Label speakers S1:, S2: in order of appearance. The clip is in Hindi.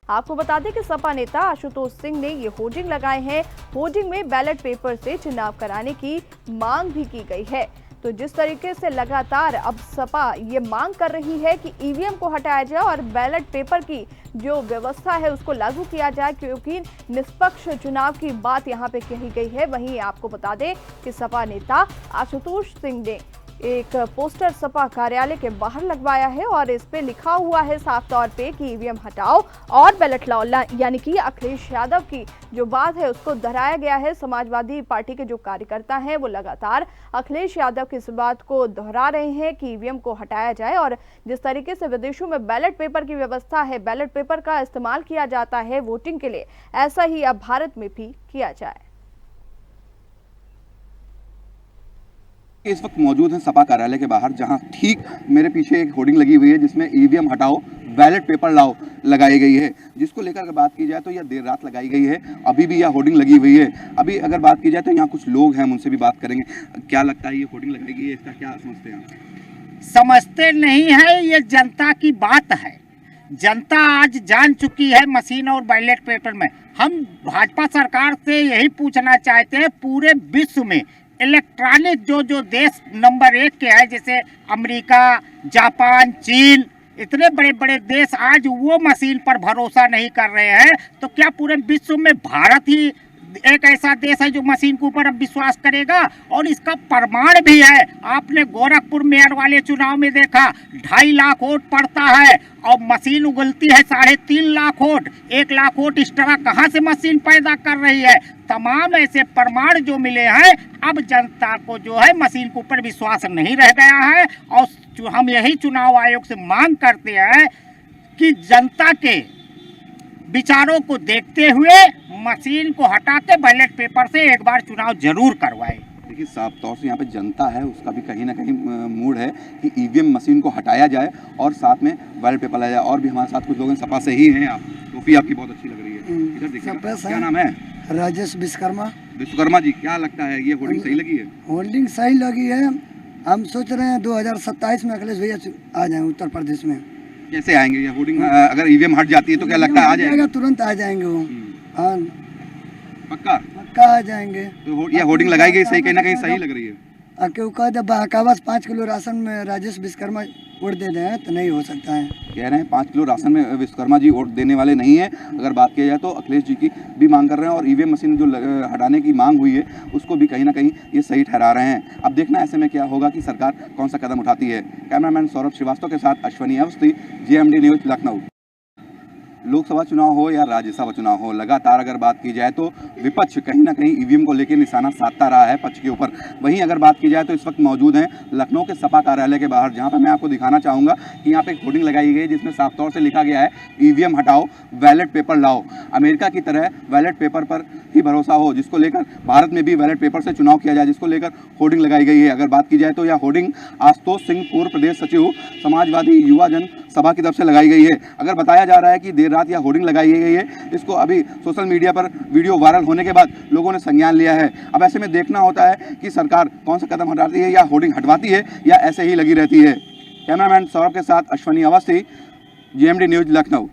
S1: आपको बता दें कि सपा नेता आशुतोष सिंह ने ये होर्डिंग लगाए हैं। होर्डिंग में बैलेट पेपर से चुनाव कराने की मांग भी की गई है। तो जिस तरीके से लगातार अब सपा ये मांग कर रही है कि ईवीएम को हटाया जाए और बैलेट पेपर की जो व्यवस्था है उसको लागू किया जाए, क्योंकि निष्पक्ष चुनाव की बात यहाँ पे कही गई है। वहीं आपको बता दें कि सपा नेता आशुतोष सिंह ने एक पोस्टर सपा कार्यालय के बाहर लगवाया है और इस पे लिखा हुआ है साफ तौर पे कि ईवीएम हटाओ और बैलेट लाओ, यानी कि अखिलेश यादव की जो बात है उसको दोहराया गया है। समाजवादी पार्टी के जो कार्यकर्ता हैं वो लगातार अखिलेश यादव की इस बात को दोहरा रहे हैं कि ईवीएम को हटाया जाए और जिस तरीके से विदेशों में बैलेट पेपर की व्यवस्था है, बैलेट पेपर का इस्तेमाल किया जाता है वोटिंग के लिए, ऐसा ही अब भारत में भी किया जाए।
S2: इस वक्त मौजूद हैं सपा कार्यालय के बाहर, जहां ठीक मेरे पीछे एक होर्डिंग लगी हुई है जिसमें ईवीएम हटाओ बैलेट पेपर लाओ लगाई गई है, जिसको लेकर अगर बात की जाए तो यह देर रात लगाई गई है। अभी भी यह होर्डिंग लगी हुई है। अभी अगर बात की जाए तो यहाँ कुछ लोग हैं, उनसे भी बात करेंगे। क्या लगता है ये होर्डिंग लगाई गई है, इसका क्या समझते हैं?
S3: समझते नहीं है, ये जनता की बात है। जनता आज जान चुकी है मशीन और बैलेट पेपर में। हम भाजपा सरकार से यही पूछना चाहते हैं, पूरे विश्व में इलेक्ट्रॉनिक जो देश नंबर 1 के है, जैसे अमेरिका, जापान, चीन, इतने बड़े बड़े देश आज वो मशीन पर भरोसा नहीं कर रहे हैं, तो क्या पूरे विश्व में भारत ही एक ऐसा देश है जो मशीन के ऊपर अब विश्वास करेगा? और इसका प्रमाण भी है। आपने गोरखपुर मेयर वाले चुनाव में देखा, 2.5 लाख वोट पड़ता है और मशीन उगलती है 3.5 लाख वोट। 1 लाख वोट इस तरह कहाँ से मशीन पैदा कर रही है? तमाम ऐसे प्रमाण जो मिले हैं, अब जनता को जो है मशीन के ऊपर विश्वास नहीं रह गया है। और हम यही चुनाव आयोग से मांग करते हैं कि जनता के विचारों को देखते हुए मशीन को हटा के बैलेट पेपर से एक बार चुनाव जरूर करवाए।
S2: देखिए, साफ तौर से यहाँ पे जनता है, उसका भी कहीं ना कहीं मूड है कि ईवीएम मशीन को हटाया जाए और साथ में बैलेट पेपर लाया जाए। और भी हमारे साथ कुछ लोग हैं, सपा से ही हैं। आप टोपी आपकी बहुत अच्छी लग रही है। इधर देखिए, क्या नाम है?
S4: राजेश विश्वकर्मा।
S2: विश्वकर्मा जी, क्या लगता है ये होर्डिंग सही लगी है?
S4: होल्डिंग सही लगी है। हम सोच रहे हैं 2027 में अखिलेश भैया आ जाए उत्तर प्रदेश में।
S2: कैसे आएंगे ये होर्डिंग? अगर ईवीएम हट जाती है तो क्या लगता है आ जाएगा?
S4: तुरंत आ जाएंगे वो। हाँ,
S2: पक्का
S4: आ जाएंगे।
S2: तो ये होर्डिंग लगाई गई सही, कहीं ना कहीं सही लग रही है।
S4: क्यों कह दे बहाकावास 5 किलो राशन में राजेश विश्वकर्मा वोट दे रहे हैं तो नहीं हो सकता है।
S2: कह रहे हैं 5 किलो राशन में विश्वकर्मा जी वोट देने वाले नहीं है। अगर बात की जाए तो अखिलेश जी की भी मांग कर रहे हैं और ईवीएम मशीन जो हटाने की मांग हुई है उसको भी कहीं ना कहीं ये सही ठहरा रहे हैं। अब देखना ऐसे में क्या होगा कि सरकार कौन सा कदम उठाती है। कैमरामैन सौरभ श्रीवास्तव के साथ अश्वनी अवस्थी, JMD न्यूज, लखनऊ। लोकसभा चुनाव हो या राज्यसभा चुनाव हो, लगातार अगर बात की जाए तो विपक्ष कहीं ना कहीं ईवीएम को लेकर निशाना साधता रहा है पक्ष के ऊपर। वहीं अगर बात की जाए तो इस वक्त मौजूद हैं लखनऊ के सपा कार्यालय के बाहर, जहां पर मैं आपको दिखाना चाहूँगा कि यहाँ पे एक होर्डिंग लगाई गई है जिसमें साफ तौर से लिखा गया है ईवीएम हटाओ बैलेट पेपर लाओ। अमेरिका की तरह बैलेट पेपर पर ही भरोसा हो, जिसको लेकर भारत में भी बैलेट पेपर से चुनाव किया जाए, जिसको लेकर होर्डिंग लगाई गई है। अगर बात की जाए तो यह होर्डिंग आशुतोष सिंह, पूर्व प्रदेश सचिव, समाजवादी युवा जन सभा की तरफ से लगाई गई है। अगर बताया जा रहा है कि देर रात यह होर्डिंग लगाई गई है, इसको अभी सोशल मीडिया पर वीडियो वायरल होने के बाद लोगों ने संज्ञान लिया है। अब ऐसे में देखना होता है कि सरकार कौन सा कदम हटाती है, या होर्डिंग हटवाती है या ऐसे ही लगी रहती है। कैमरामैन सौरभ के साथ अश्वनी अवस्थी, JMD न्यूज, लखनऊ।